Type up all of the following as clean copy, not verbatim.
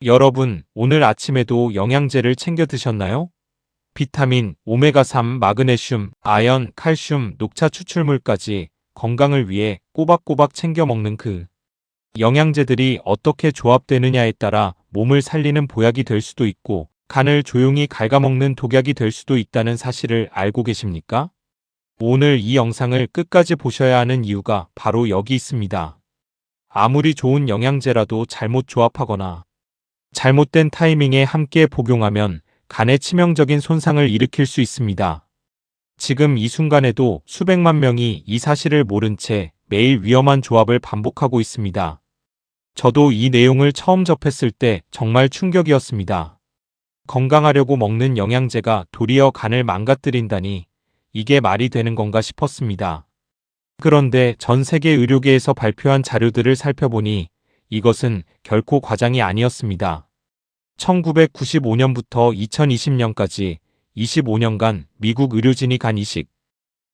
여러분, 오늘 아침에도 영양제를 챙겨 드셨나요? 비타민, 오메가3, 마그네슘, 아연, 칼슘, 녹차 추출물까지 건강을 위해 꼬박꼬박 챙겨 먹는 그 영양제들이 어떻게 조합되느냐에 따라 몸을 살리는 보약이 될 수도 있고 간을 조용히 갉아먹는 독약이 될 수도 있다는 사실을 알고 계십니까? 오늘 이 영상을 끝까지 보셔야 하는 이유가 바로 여기 있습니다. 아무리 좋은 영양제라도 잘못 조합하거나 잘못된 타이밍에 함께 복용하면 간에 치명적인 손상을 일으킬 수 있습니다. 지금 이 순간에도 수백만 명이 이 사실을 모른 채 매일 위험한 조합을 반복하고 있습니다. 저도 이 내용을 처음 접했을 때 정말 충격이었습니다. 건강하려고 먹는 영양제가 도리어 간을 망가뜨린다니 이게 말이 되는 건가 싶었습니다. 그런데 전 세계 의료계에서 발표한 자료들을 살펴보니 이것은 결코 과장이 아니었습니다. 1995년부터 2020년까지 25년간 미국 의료진이 간 이식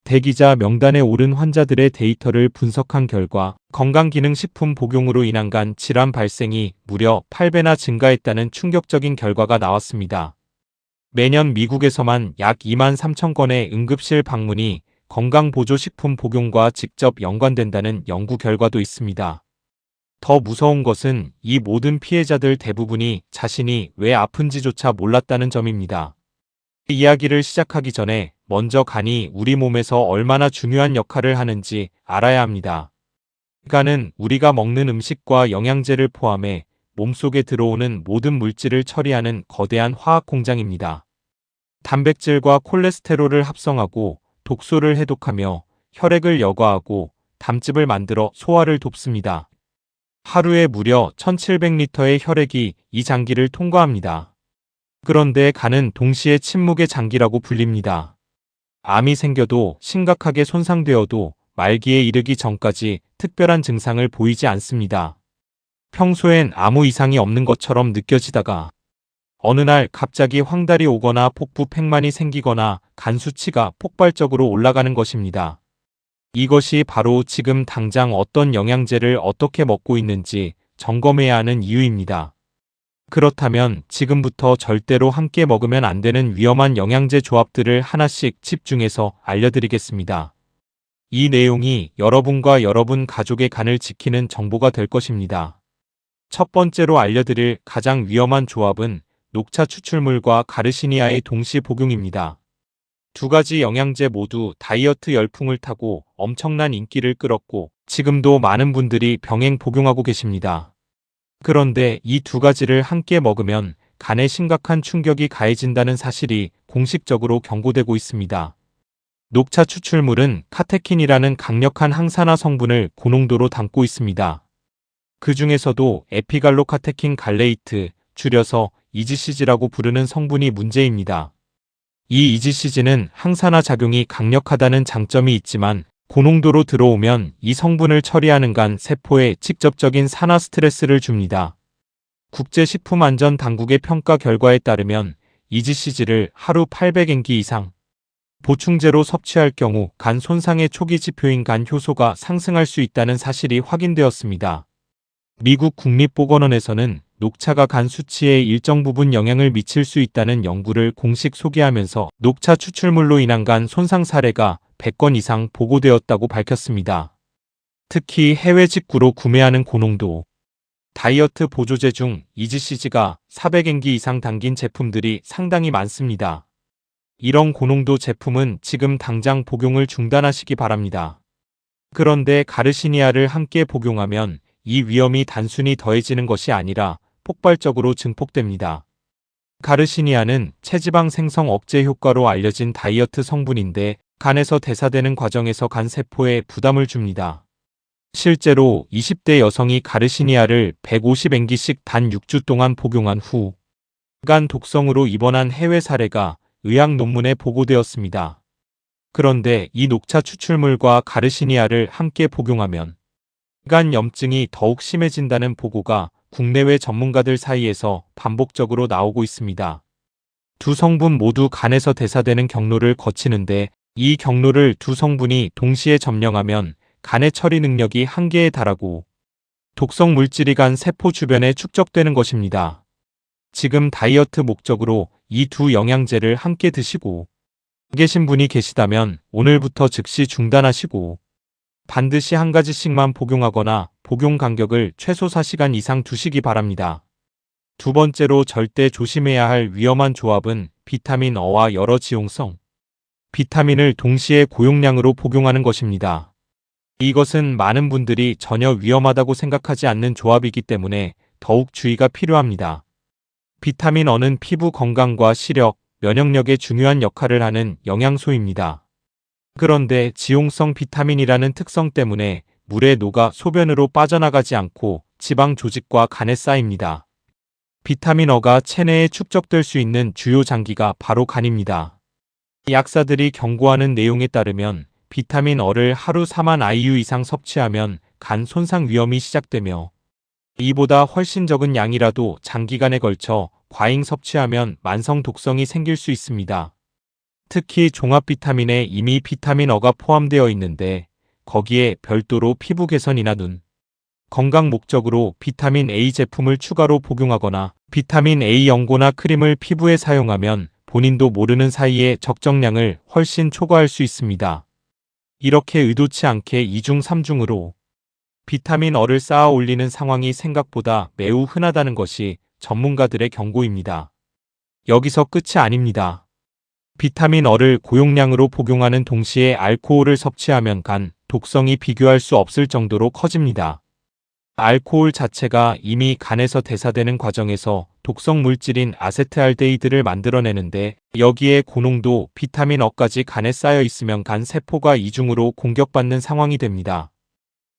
대기자 명단에 오른 환자들의 데이터를 분석한 결과 건강기능식품 복용으로 인한 간 질환 발생이 무려 8배나 증가했다는 충격적인 결과가 나왔습니다. 매년 미국에서만 약 2만 3천 건의 응급실 방문이 건강보조식품 복용과 직접 연관된다는 연구 결과도 있습니다. 더 무서운 것은 이 모든 피해자들 대부분이 자신이 왜 아픈지조차 몰랐다는 점입니다. 이야기를 시작하기 전에 먼저 간이 우리 몸에서 얼마나 중요한 역할을 하는지 알아야 합니다. 간은 우리가 먹는 음식과 영양제를 포함해 몸속에 들어오는 모든 물질을 처리하는 거대한 화학 공장입니다. 단백질과 콜레스테롤을 합성하고 독소를 해독하며 혈액을 여과하고 담즙을 만들어 소화를 돕습니다. 하루에 무려 1700리터의 혈액이 이 장기를 통과합니다. 그런데 간은 동시에 침묵의 장기라고 불립니다. 암이 생겨도 심각하게 손상되어도 말기에 이르기 전까지 특별한 증상을 보이지 않습니다. 평소엔 아무 이상이 없는 것처럼 느껴지다가 어느 날 갑자기 황달이 오거나 복부 팽만이 생기거나 간 수치가 폭발적으로 올라가는 것입니다. 이것이 바로 지금 당장 어떤 영양제를 어떻게 먹고 있는지 점검해야 하는 이유입니다. 그렇다면 지금부터 절대로 함께 먹으면 안 되는 위험한 영양제 조합들을 하나씩 집중해서 알려드리겠습니다. 이 내용이 여러분과 여러분 가족의 간을 지키는 정보가 될 것입니다. 첫 번째로 알려드릴 가장 위험한 조합은 녹차 추출물과 가르시니아의 동시 복용입니다. 두 가지 영양제 모두 다이어트 열풍을 타고 엄청난 인기를 끌었고 지금도 많은 분들이 병행 복용하고 계십니다. 그런데 이 두 가지를 함께 먹으면 간에 심각한 충격이 가해진다는 사실이 공식적으로 경고되고 있습니다. 녹차 추출물은 카테킨이라는 강력한 항산화 성분을 고농도로 담고 있습니다. 그 중에서도 에피갈로카테킨 갈레이트, 줄여서 EGCG라고 부르는 성분이 문제입니다. 이 EGCG는 항산화 작용이 강력하다는 장점이 있지만 고농도로 들어오면 이 성분을 처리하는 간 세포에 직접적인 산화 스트레스를 줍니다. 국제식품안전당국의 평가 결과에 따르면 EGCG를 하루 800mg 이상 보충제로 섭취할 경우 간 손상의 초기 지표인 간 효소가 상승할 수 있다는 사실이 확인되었습니다. 미국 국립보건원에서는 녹차가 간 수치에 일정 부분 영향을 미칠 수 있다는 연구를 공식 소개하면서 녹차 추출물로 인한 간 손상 사례가 100건 이상 보고되었다고 밝혔습니다. 특히 해외 직구로 구매하는 고농도 다이어트 보조제 중 EGCG가 400mg 이상 담긴 제품들이 상당히 많습니다. 이런 고농도 제품은 지금 당장 복용을 중단하시기 바랍니다. 그런데 가르시니아를 함께 복용하면 이 위험이 단순히 더해지는 것이 아니라 폭발적으로 증폭됩니다. 가르시니아는 체지방 생성 억제 효과로 알려진 다이어트 성분인데 간에서 대사되는 과정에서 간 세포에 부담을 줍니다. 실제로 20대 여성이 가르시니아를 150mg씩 단 6주 동안 복용한 후 간 독성으로 입원한 해외 사례가 의학 논문에 보고되었습니다. 그런데 이 녹차 추출물과 가르시니아를 함께 복용하면 간 염증이 더욱 심해진다는 보고가 국내외 전문가들 사이에서 반복적으로 나오고 있습니다. 두 성분 모두 간에서 대사되는 경로를 거치는데 이 경로를 두 성분이 동시에 점령하면 간의 처리 능력이 한계에 달하고 독성 물질이 간 세포 주변에 축적되는 것입니다. 지금 다이어트 목적으로 이 두 영양제를 함께 드시고 계신 분이 계시다면 오늘부터 즉시 중단하시고 반드시 한 가지씩만 복용하거나 복용 간격을 최소 4시간 이상 두시기 바랍니다. 두 번째로 절대 조심해야 할 위험한 조합은 비타민 어와 여러 지용성 비타민을 동시에 고용량으로 복용하는 것입니다. 이것은 많은 분들이 전혀 위험하다고 생각하지 않는 조합이기 때문에 더욱 주의가 필요합니다. 비타민 어는 피부 건강과 시력, 면역력에 중요한 역할을 하는 영양소입니다. 그런데 지용성 비타민이라는 특성 때문에 물에 녹아 소변으로 빠져나가지 않고 지방 조직과 간에 쌓입니다. 비타민 어가 체내에 축적될 수 있는 주요 장기가 바로 간입니다. 약사들이 경고하는 내용에 따르면 비타민 어를 하루 4만 IU 이상 섭취하면 간 손상 위험이 시작되며 이보다 훨씬 적은 양이라도 장기간에 걸쳐 과잉 섭취하면 만성 독성이 생길 수 있습니다. 특히 종합 비타민에 이미 비타민 어가 포함되어 있는데 거기에 별도로 피부 개선이나 눈 건강 목적으로 비타민 A 제품을 추가로 복용하거나 비타민 A 연고나 크림을 피부에 사용하면 본인도 모르는 사이에 적정량을 훨씬 초과할 수 있습니다. 이렇게 의도치 않게 2중 3중으로 비타민 어를 쌓아 올리는 상황이 생각보다 매우 흔하다는 것이 전문가들의 경고입니다. 여기서 끝이 아닙니다. 비타민 어를 고용량으로 복용하는 동시에 알코올을 섭취하면 간 독성이 비교할 수 없을 정도로 커집니다. 알코올 자체가 이미 간에서 대사되는 과정에서 독성 물질인 아세트알데히드를 만들어내는데 여기에 고농도 비타민 어까지 간에 쌓여 있으면 간 세포가 이중으로 공격받는 상황이 됩니다.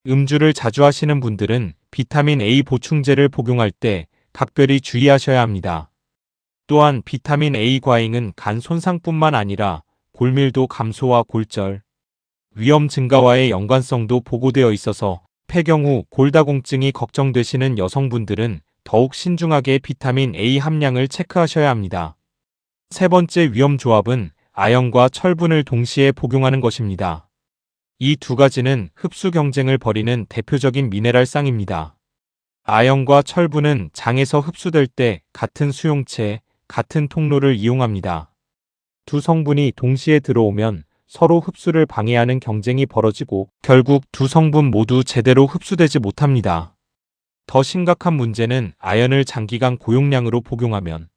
음주를 자주 하시는 분들은 비타민 A 보충제를 복용할 때 각별히 주의하셔야 합니다. 또한 비타민 A 과잉은 간 손상뿐만 아니라 골밀도 감소와 골절, 위험 증가와의 연관성도 보고되어 있어서 폐경 후 골다공증이 걱정되시는 여성분들은 더욱 신중하게 비타민 A 함량을 체크하셔야 합니다. 세 번째 위험 조합은 아연과 철분을 동시에 복용하는 것입니다. 이 두 가지는 흡수 경쟁을 벌이는 대표적인 미네랄상입니다. 아연과 철분은 장에서 흡수될 때 같은 수용체, 같은 통로를 이용합니다. 두 성분이 동시에 들어오면 서로 흡수를 방해하는 경쟁이 벌어지고 결국 두 성분 모두 제대로 흡수되지 못합니다. 더 심각한 문제는 아연을 장기간 고용량으로 복용하면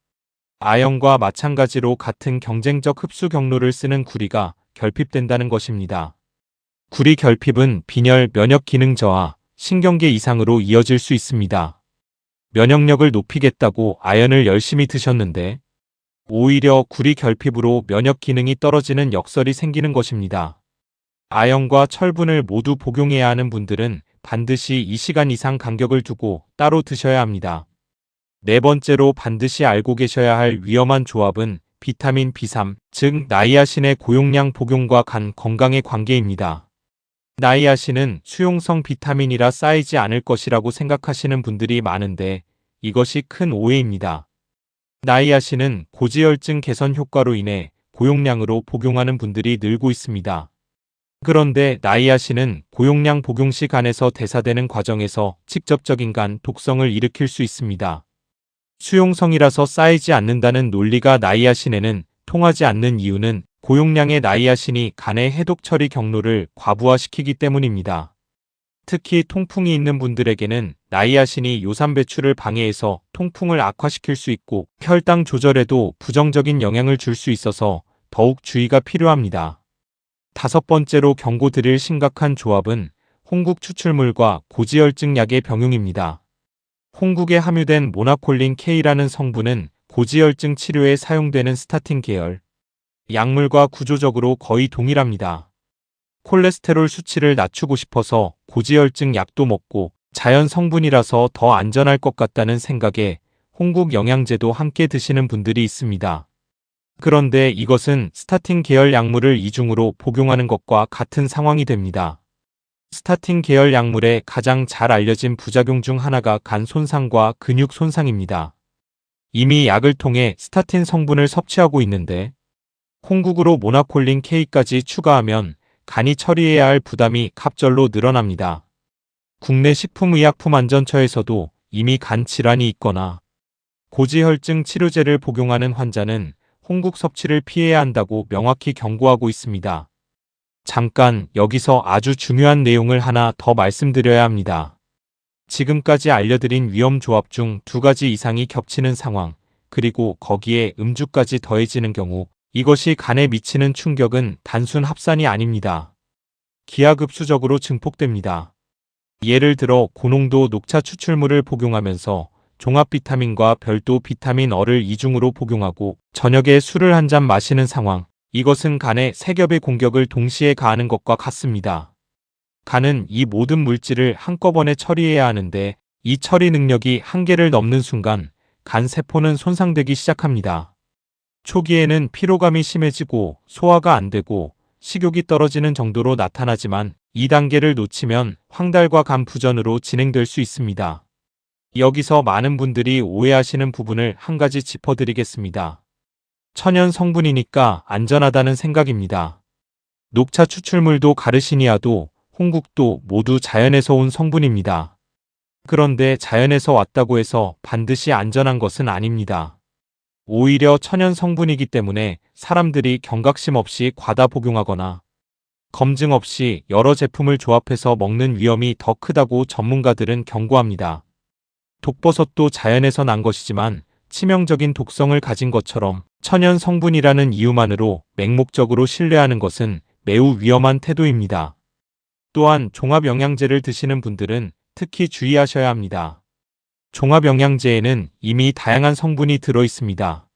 아연과 마찬가지로 같은 경쟁적 흡수 경로를 쓰는 구리가 결핍된다는 것입니다. 구리 결핍은 빈혈, 면역 기능 저하, 신경계 이상으로 이어질 수 있습니다. 면역력을 높이겠다고 아연을 열심히 드셨는데 오히려 구리 결핍으로 면역 기능이 떨어지는 역설이 생기는 것입니다. 아연과 철분을 모두 복용해야 하는 분들은 반드시 2시간 이상 간격을 두고 따로 드셔야 합니다. 네 번째로 반드시 알고 계셔야 할 위험한 조합은 비타민 B3, 즉 나이아신의 고용량 복용과 간 건강의 관계입니다. 나이아신은 수용성 비타민이라 쌓이지 않을 것이라고 생각하시는 분들이 많은데 이것이 큰 오해입니다. 나이아신은 고지혈증 개선 효과로 인해 고용량으로 복용하는 분들이 늘고 있습니다. 그런데 나이아신은 고용량 복용 시 간에서 대사되는 과정에서 직접적인 간 독성을 일으킬 수 있습니다. 수용성이라서 쌓이지 않는다는 논리가 나이아신에는 통하지 않는 이유는 고용량의 나이아신이 간의 해독 처리 경로를 과부하시키기 때문입니다. 특히 통풍이 있는 분들에게는 나이아신이 요산 배출을 방해해서 통풍을 악화시킬 수 있고 혈당 조절에도 부정적인 영향을 줄 수 있어서 더욱 주의가 필요합니다. 다섯 번째로 경고드릴 심각한 조합은 홍국 추출물과 고지혈증 약의 병용입니다. 홍국에 함유된 모나콜린 K라는 성분은 고지혈증 치료에 사용되는 스타틴 계열 약물과 구조적으로 거의 동일합니다. 콜레스테롤 수치를 낮추고 싶어서 고지혈증 약도 먹고 자연 성분이라서 더 안전할 것 같다는 생각에 홍국 영양제도 함께 드시는 분들이 있습니다. 그런데 이것은 스타틴 계열 약물을 이중으로 복용하는 것과 같은 상황이 됩니다. 스타틴 계열 약물의 가장 잘 알려진 부작용 중 하나가 간 손상과 근육 손상입니다. 이미 약을 통해 스타틴 성분을 섭취하고 있는데 홍국으로 모나콜린 K까지 추가하면 간이 처리해야 할 부담이 갑절로 늘어납니다. 국내 식품의약품안전처에서도 이미 간 질환이 있거나 고지혈증 치료제를 복용하는 환자는 홍국 섭취를 피해야 한다고 명확히 경고하고 있습니다. 잠깐 여기서 아주 중요한 내용을 하나 더 말씀드려야 합니다. 지금까지 알려드린 위험 조합 중 2가지 이상이 겹치는 상황, 그리고 거기에 음주까지 더해지는 경우 이것이 간에 미치는 충격은 단순 합산이 아닙니다. 기하급수적으로 증폭됩니다. 예를 들어 고농도 녹차 추출물을 복용하면서 종합 비타민과 별도 비타민 어를 이중으로 복용하고 저녁에 술을 한 잔 마시는 상황, 이것은 간에 3겹의 공격을 동시에 가하는 것과 같습니다. 간은 이 모든 물질을 한꺼번에 처리해야 하는데 이 처리 능력이 한계를 넘는 순간 간 세포는 손상되기 시작합니다. 초기에는 피로감이 심해지고 소화가 안 되고 식욕이 떨어지는 정도로 나타나지만 2단계를 놓치면 황달과 간 부전으로 진행될 수 있습니다. 여기서 많은 분들이 오해하시는 부분을 한 가지 짚어드리겠습니다. 천연 성분이니까 안전하다는 생각입니다. 녹차 추출물도 가르시니아도 홍국도 모두 자연에서 온 성분입니다. 그런데 자연에서 왔다고 해서 반드시 안전한 것은 아닙니다. 오히려 천연 성분이기 때문에 사람들이 경각심 없이 과다 복용하거나 검증 없이 여러 제품을 조합해서 먹는 위험이 더 크다고 전문가들은 경고합니다. 독버섯도 자연에서 난 것이지만 치명적인 독성을 가진 것처럼 천연 성분이라는 이유만으로 맹목적으로 신뢰하는 것은 매우 위험한 태도입니다. 또한 종합영양제를 드시는 분들은 특히 주의하셔야 합니다. 종합영양제에는 이미 다양한 성분이 들어 있습니다.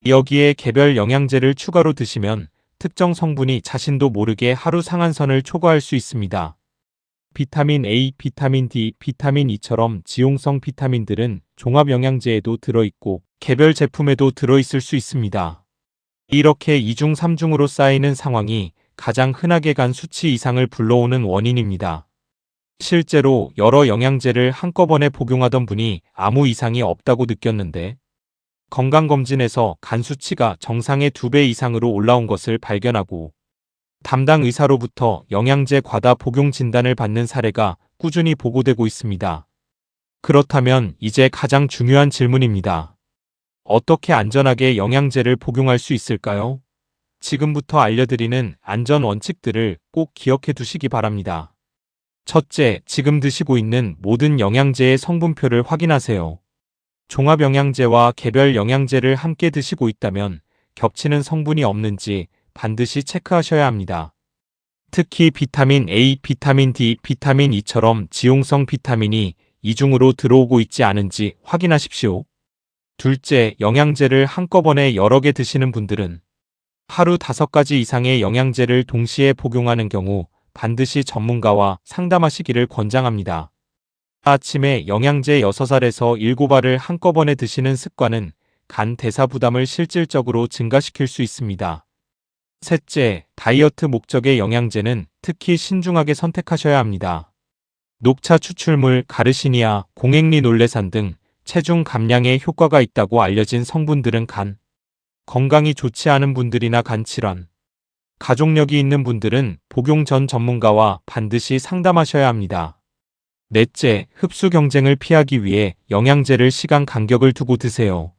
여기에 개별 영양제를 추가로 드시면 특정 성분이 자신도 모르게 하루 상한선을 초과할 수 있습니다. 비타민 A, 비타민 D, 비타민 E처럼 지용성 비타민들은 종합영양제에도 들어있고 개별 제품에도 들어있을 수 있습니다. 이렇게 2중, 3중으로 쌓이는 상황이 가장 흔하게 간 수치 이상을 불러오는 원인입니다. 실제로 여러 영양제를 한꺼번에 복용하던 분이 아무 이상이 없다고 느꼈는데 건강검진에서 간 수치가 정상의 2배 이상으로 올라온 것을 발견하고 담당 의사로부터 영양제 과다 복용 진단을 받는 사례가 꾸준히 보고되고 있습니다. 그렇다면 이제 가장 중요한 질문입니다. 어떻게 안전하게 영양제를 복용할 수 있을까요? 지금부터 알려드리는 안전 원칙들을 꼭 기억해 두시기 바랍니다. 첫째, 지금 드시고 있는 모든 영양제의 성분표를 확인하세요. 종합영양제와 개별 영양제를 함께 드시고 있다면 겹치는 성분이 없는지 반드시 체크하셔야 합니다. 특히 비타민 A, 비타민 D, 비타민 E처럼 지용성 비타민이 이중으로 들어오고 있지 않은지 확인하십시오. 둘째, 영양제를 한꺼번에 여러 개 드시는 분들은 하루 5가지 이상의 영양제를 동시에 복용하는 경우 반드시 전문가와 상담하시기를 권장합니다. 아침에 영양제 6알에서 7알을 한꺼번에 드시는 습관은 간 대사 부담을 실질적으로 증가시킬 수 있습니다. 셋째, 다이어트 목적의 영양제는 특히 신중하게 선택하셔야 합니다. 녹차 추출물, 가르시니아, 공행리놀레산 등 체중 감량에 효과가 있다고 알려진 성분들은 간 건강이 좋지 않은 분들이나 간 질환, 가족력이 있는 분들은 복용 전 전문가와 반드시 상담하셔야 합니다. 넷째, 흡수 경쟁을 피하기 위해 영양제를 시간 간격을 두고 드세요.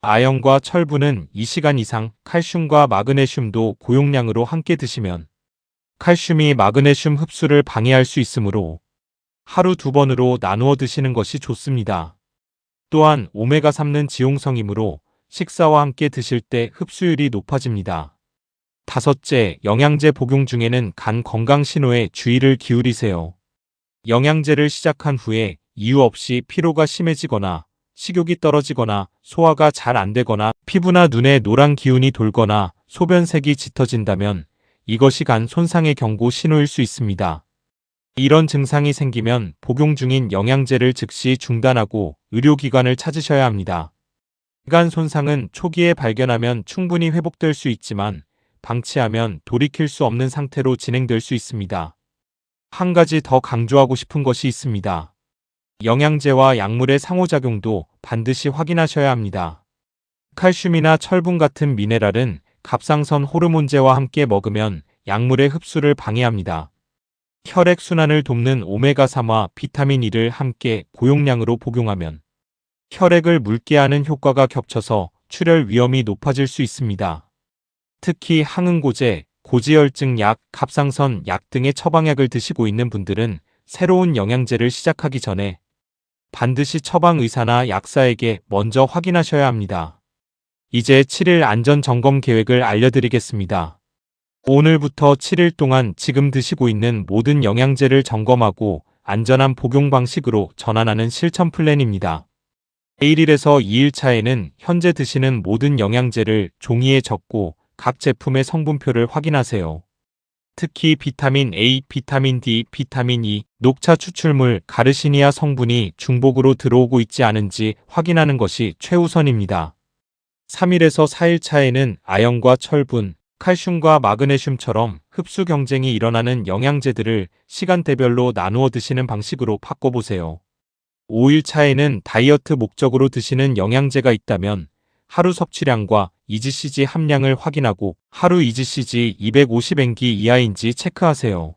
아연과 철분은 2시간 이상, 칼슘과 마그네슘도 고용량으로 함께 드시면 칼슘이 마그네슘 흡수를 방해할 수 있으므로 하루 2번으로 나누어 드시는 것이 좋습니다. 또한 오메가3는 지용성이므로 식사와 함께 드실 때 흡수율이 높아집니다. 다섯째, 영양제 복용 중에는 간 건강 신호에 주의를 기울이세요. 영양제를 시작한 후에 이유 없이 피로가 심해지거나 식욕이 떨어지거나 소화가 잘 안 되거나 피부나 눈에 노란 기운이 돌거나 소변색이 짙어진다면 이것이 간 손상의 경고 신호일 수 있습니다. 이런 증상이 생기면 복용 중인 영양제를 즉시 중단하고 의료기관을 찾으셔야 합니다. 간 손상은 초기에 발견하면 충분히 회복될 수 있지만 방치하면 돌이킬 수 없는 상태로 진행될 수 있습니다. 한 가지 더 강조하고 싶은 것이 있습니다. 영양제와 약물의 상호작용도 반드시 확인하셔야 합니다. 칼슘이나 철분 같은 미네랄은 갑상선 호르몬제와 함께 먹으면 약물의 흡수를 방해합니다. 혈액순환을 돕는 오메가3와 비타민 E를 함께 고용량으로 복용하면 혈액을 묽게 하는 효과가 겹쳐서 출혈 위험이 높아질 수 있습니다. 특히 항응고제, 고지혈증 약, 갑상선 약 등의 처방약을 드시고 있는 분들은 새로운 영양제를 시작하기 전에 반드시 처방 의사나 약사에게 먼저 확인하셔야 합니다. 이제 7일 안전점검 계획을 알려드리겠습니다. 오늘부터 7일 동안 지금 드시고 있는 모든 영양제를 점검하고 안전한 복용 방식으로 전환하는 실천 플랜입니다. 1일에서 2일차에는 현재 드시는 모든 영양제를 종이에 적고 각 제품의 성분표를 확인하세요. 특히 비타민 A, 비타민 D, 비타민 E, 녹차 추출물, 가르시니아 성분이 중복으로 들어오고 있지 않은지 확인하는 것이 최우선입니다. 3일에서 4일차에는 아연과 철분, 칼슘과 마그네슘처럼 흡수 경쟁이 일어나는 영양제들을 시간대별로 나누어 드시는 방식으로 바꿔보세요. 5일차에는 다이어트 목적으로 드시는 영양제가 있다면 하루 섭취량과 EGCG 함량을 확인하고 하루 EGCG 250mg 이하인지 체크하세요.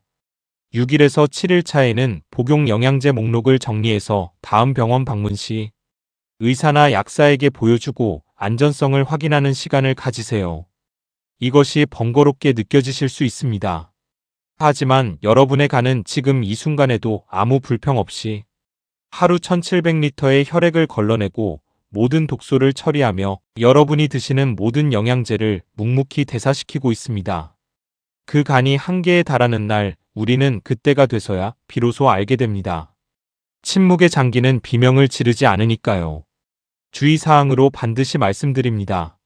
6일에서 7일차에는 복용 영양제 목록을 정리해서 다음 병원 방문 시 의사나 약사에게 보여주고 안전성을 확인하는 시간을 가지세요. 이것이 번거롭게 느껴지실 수 있습니다. 하지만 여러분의 간은 지금 이 순간에도 아무 불평 없이 하루 1700리터의 혈액을 걸러내고 모든 독소를 처리하며 여러분이 드시는 모든 영양제를 묵묵히 대사시키고 있습니다. 그 간이 한계에 달하는 날 우리는 그때가 돼서야 비로소 알게 됩니다. 침묵의 장기는 비명을 지르지 않으니까요. 주의사항으로 반드시 말씀드립니다.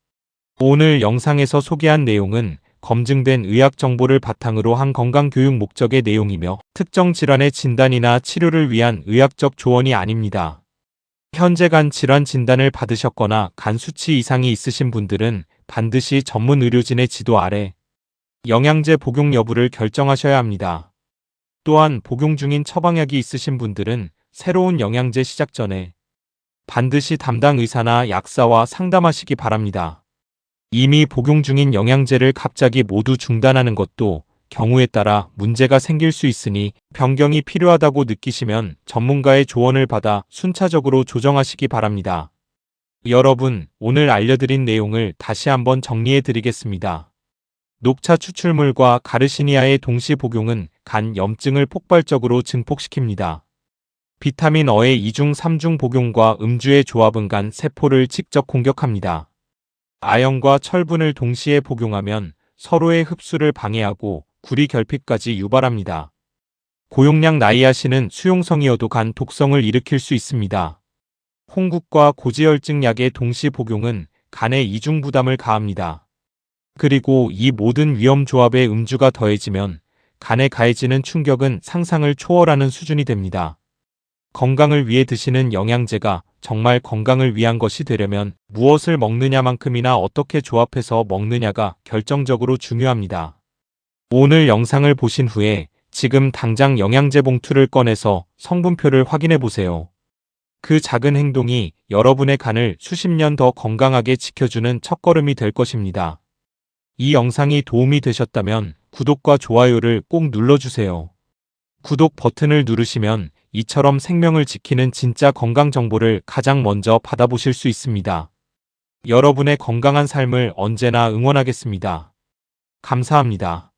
오늘 영상에서 소개한 내용은 검증된 의학 정보를 바탕으로 한 건강교육 목적의 내용이며 특정 질환의 진단이나 치료를 위한 의학적 조언이 아닙니다. 현재 간 질환 진단을 받으셨거나 간 수치 이상이 있으신 분들은 반드시 전문 의료진의 지도 아래 영양제 복용 여부를 결정하셔야 합니다. 또한 복용 중인 처방약이 있으신 분들은 새로운 영양제 시작 전에 반드시 담당 의사나 약사와 상담하시기 바랍니다. 이미 복용 중인 영양제를 갑자기 모두 중단하는 것도 경우에 따라 문제가 생길 수 있으니 변경이 필요하다고 느끼시면 전문가의 조언을 받아 순차적으로 조정하시기 바랍니다. 여러분, 오늘 알려드린 내용을 다시 한번 정리해 드리겠습니다. 녹차 추출물과 가르시니아의 동시 복용은 간 염증을 폭발적으로 증폭시킵니다. 비타민 어의 2중 3중 복용과 음주의 조합은 간 세포를 직접 공격합니다. 아연과 철분을 동시에 복용하면 서로의 흡수를 방해하고 구리 결핍까지 유발합니다. 고용량 나이아신은 수용성이어도 간 독성을 일으킬 수 있습니다. 홍국과 고지혈증 약의 동시 복용은 간에 이중 부담을 가합니다. 그리고 이 모든 위험 조합에 음주가 더해지면 간에 가해지는 충격은 상상을 초월하는 수준이 됩니다. 건강을 위해 드시는 영양제가 정말 건강을 위한 것이 되려면 무엇을 먹느냐만큼이나 어떻게 조합해서 먹느냐가 결정적으로 중요합니다. 오늘 영상을 보신 후에 지금 당장 영양제 봉투를 꺼내서 성분표를 확인해 보세요. 그 작은 행동이 여러분의 간을 수십 년 더 건강하게 지켜주는 첫걸음이 될 것입니다. 이 영상이 도움이 되셨다면 구독과 좋아요를 꼭 눌러주세요. 구독 버튼을 누르시면 이처럼 생명을 지키는 진짜 건강 정보를 가장 먼저 받아보실 수 있습니다. 여러분의 건강한 삶을 언제나 응원하겠습니다. 감사합니다.